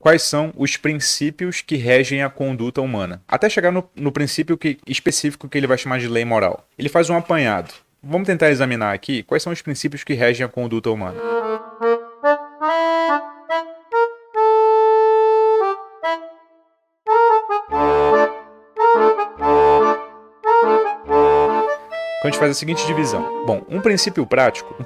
quais são os princípios que regem a conduta humana, até chegar no princípio específico que ele vai chamar de lei moral. Ele faz um apanhado. Vamos tentar examinar aqui quais são os princípios que regem a conduta humana. Então a gente faz a seguinte divisão. Bom, um princípio prático é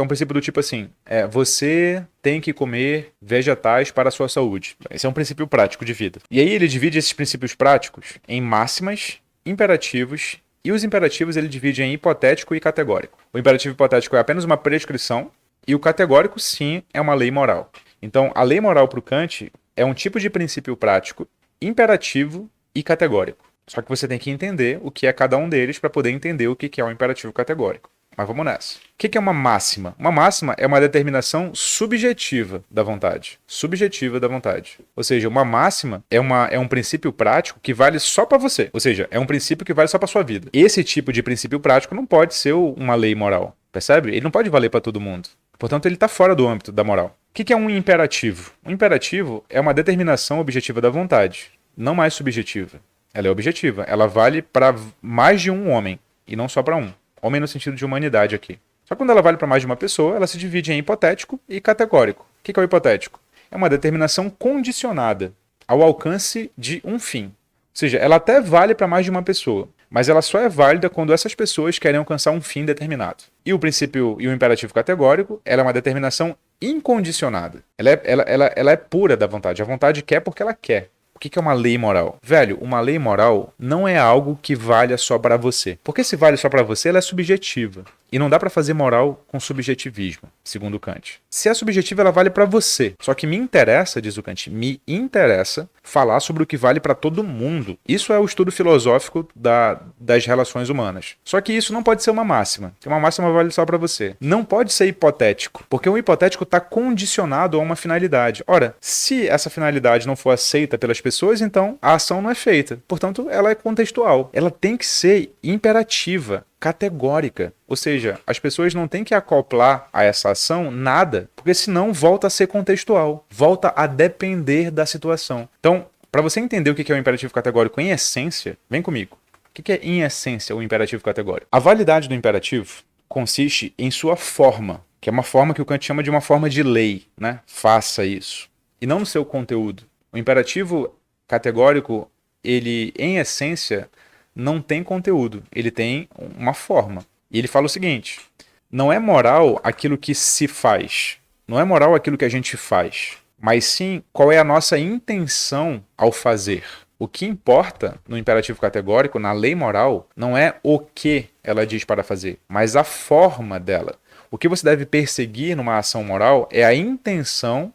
um princípio do tipo assim, você tem que comer vegetais para a sua saúde. Esse é um princípio prático de vida. E aí ele divide esses princípios práticos em máximas, imperativos, e os imperativos ele divide em hipotético e categórico. O imperativo hipotético é apenas uma prescrição, e o categórico, sim, é uma lei moral. Então, a lei moral para o Kant é um tipo de princípio prático, imperativo e categórico. Só que você tem que entender o que é cada um deles para poder entender o que é um imperativo categórico. Mas vamos nessa. O que é uma máxima? Uma máxima é uma determinação subjetiva da vontade. Subjetiva da vontade. Ou seja, uma máxima é um princípio prático que vale só para você. Ou seja, é um princípio que vale só para sua vida. Esse tipo de princípio prático não pode ser uma lei moral. Percebe? Ele não pode valer para todo mundo. Portanto, ele está fora do âmbito da moral. O que é um imperativo? Um imperativo é uma determinação objetiva da vontade, não mais subjetiva. Ela é objetiva. Ela vale para mais de um homem, e não só para um. Homem no sentido de humanidade aqui. Só que quando ela vale para mais de uma pessoa, ela se divide em hipotético e categórico. O que é o hipotético? É uma determinação condicionada ao alcance de um fim. Ou seja, ela até vale para mais de uma pessoa, mas ela só é válida quando essas pessoas querem alcançar um fim determinado. E o princípio e o imperativo categórico, ela é uma determinação incondicionada. Ela é pura da vontade. A vontade quer porque ela quer. O que é uma lei moral? Velho, uma lei moral não é algo que valha só para você. Porque se vale só para você, ela é subjetiva. E não dá para fazer moral com subjetivismo, segundo Kant. Se é subjetiva, ela vale para você. Só que me interessa, diz o Kant, me interessa falar sobre o que vale para todo mundo. Isso é o estudo filosófico das relações humanas. Só que isso não pode ser uma máxima. Uma máxima vale só para você. Não pode ser hipotético, porque o hipotético está condicionado a uma finalidade. Ora, se essa finalidade não for aceita pelas pessoas, então a ação não é feita. Portanto, ela é contextual. Ela tem que ser imperativa, categórica. Ou seja, as pessoas não têm que acoplar a essa ação nada, porque senão volta a ser contextual, volta a depender da situação. Então, para você entender o que é o imperativo categórico em essência, vem comigo. O que é em essência o imperativo categórico? A validade do imperativo consiste em sua forma, que é uma forma que o Kant chama de uma forma de lei, né? Faça isso. E não no seu conteúdo. O imperativo categórico, ele, em essência, não tem conteúdo, ele tem uma forma. E ele fala o seguinte, não é moral aquilo que se faz, não é moral aquilo que a gente faz, mas sim qual é a nossa intenção ao fazer. O que importa no imperativo categórico, na lei moral, não é o que ela diz para fazer, mas a forma dela. O que você deve perseguir numa ação moral é a intenção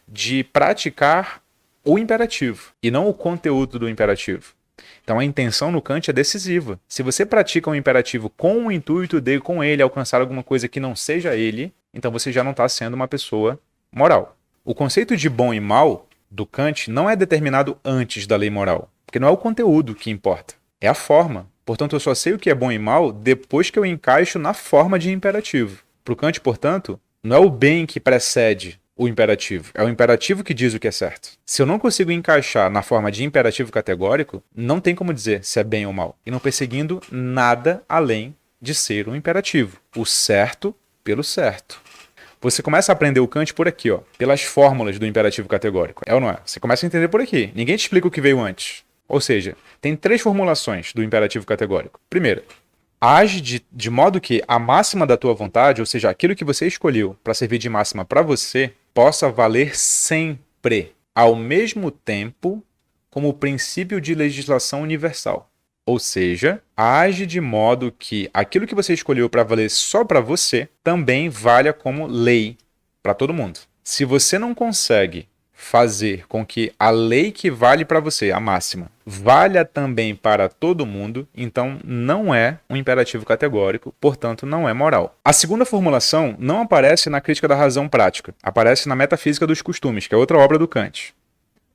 de praticar o imperativo, e não o conteúdo do imperativo. Então a intenção no Kant é decisiva. Se você pratica um imperativo com o intuito de, com ele, alcançar alguma coisa que não seja ele, então você já não está sendo uma pessoa moral. O conceito de bom e mal do Kant não é determinado antes da lei moral, porque não é o conteúdo que importa, é a forma. Portanto, eu só sei o que é bom e mal depois que eu encaixo na forma de imperativo. Para o Kant, portanto, não é o bem que precede o imperativo. É o imperativo que diz o que é certo. Se eu não consigo encaixar na forma de imperativo categórico, não tem como dizer se é bem ou mal. E não perseguindo nada além de ser um imperativo. O certo pelo certo. Você começa a aprender o Kant por aqui, ó, pelas fórmulas do imperativo categórico. É ou não é? Você começa a entender por aqui. Ninguém te explica o que veio antes. Ou seja, tem 3 formulações do imperativo categórico. Primeira, age de modo que a máxima da tua vontade, ou seja, aquilo que você escolheu para servir de máxima para você, possa valer sempre, ao mesmo tempo, como princípio de legislação universal. Ou seja, age de modo que aquilo que você escolheu para valer só para você, também valha como lei para todo mundo. Se você não consegue fazer com que a lei que vale para você, a máxima, valha também para todo mundo, então não é um imperativo categórico, portanto não é moral. A segunda formulação não aparece na Crítica da Razão Prática, aparece na Metafísica dos Costumes, que é outra obra do Kant.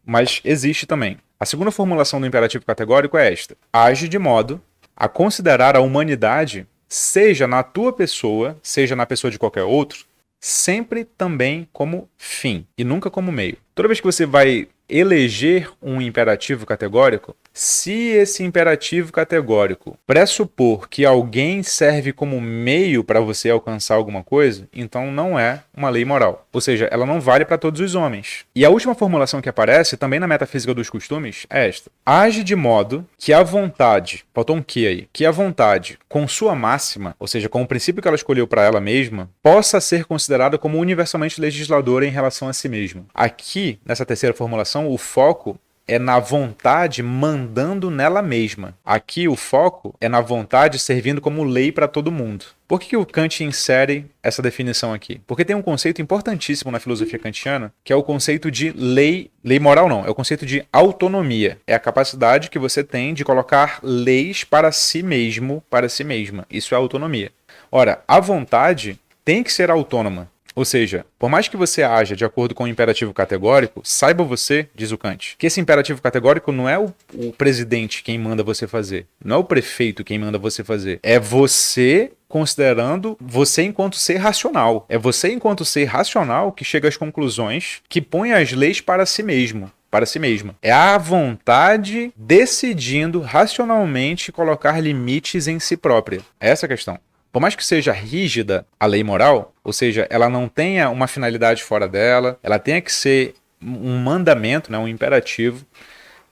Mas existe também. A segunda formulação do imperativo categórico é esta: age de modo a considerar a humanidade, seja na tua pessoa, seja na pessoa de qualquer outro, sempre também como fim e nunca como meio. Toda vez que você vai eleger um imperativo categórico, se esse imperativo categórico pressupor que alguém serve como meio para você alcançar alguma coisa, então não é uma lei moral. Ou seja, ela não vale para todos os homens. E a última formulação que aparece também na metafísica dos costumes é esta: age de modo que a vontade, faltou um que aí, que a vontade, com sua máxima, ou seja, com o princípio que ela escolheu para ela mesma, possa ser considerada como universalmente legisladora em relação a si mesma. Aqui, nessa terceira formulação, o foco é na vontade mandando nela mesma. Aqui o foco é na vontade servindo como lei para todo mundo. Por que o Kant insere essa definição aqui? Porque tem um conceito importantíssimo na filosofia kantiana, que é o conceito de lei moral não, é o conceito de autonomia. É a capacidade que você tem de colocar leis para si mesmo, para si mesma. Isso é autonomia. Ora, a vontade tem que ser autônoma. Ou seja, por mais que você haja de acordo com o imperativo categórico, saiba você, diz o Kant, que esse imperativo categórico não é o presidente quem manda você fazer, não é o prefeito quem manda você fazer, é você considerando você enquanto ser racional. É você enquanto ser racional que chega às conclusões, que põe as leis para si mesmo. Para si mesma. É a vontade decidindo racionalmente colocar limites em si própria. É essa a questão. Por mais que seja rígida a lei moral, ou seja, ela não tenha uma finalidade fora dela, ela tenha que ser um mandamento, né, um imperativo,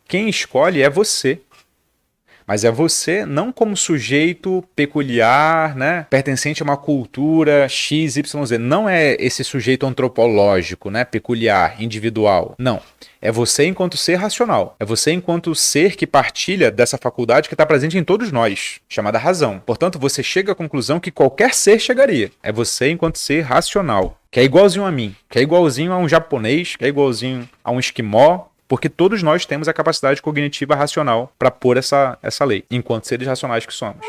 quem escolhe é você. Mas é você não como sujeito peculiar, né, pertencente a uma cultura X, Y, Z. Não é esse sujeito antropológico, né, peculiar, individual. Não. É você enquanto ser racional. É você enquanto ser que partilha dessa faculdade que está presente em todos nós, chamada razão. Portanto, você chega à conclusão que qualquer ser chegaria. É você enquanto ser racional. Que é igualzinho a mim. Que é igualzinho a um japonês. Que é igualzinho a um esquimó. Porque todos nós temos a capacidade cognitiva racional para pôr essa lei, enquanto seres racionais que somos.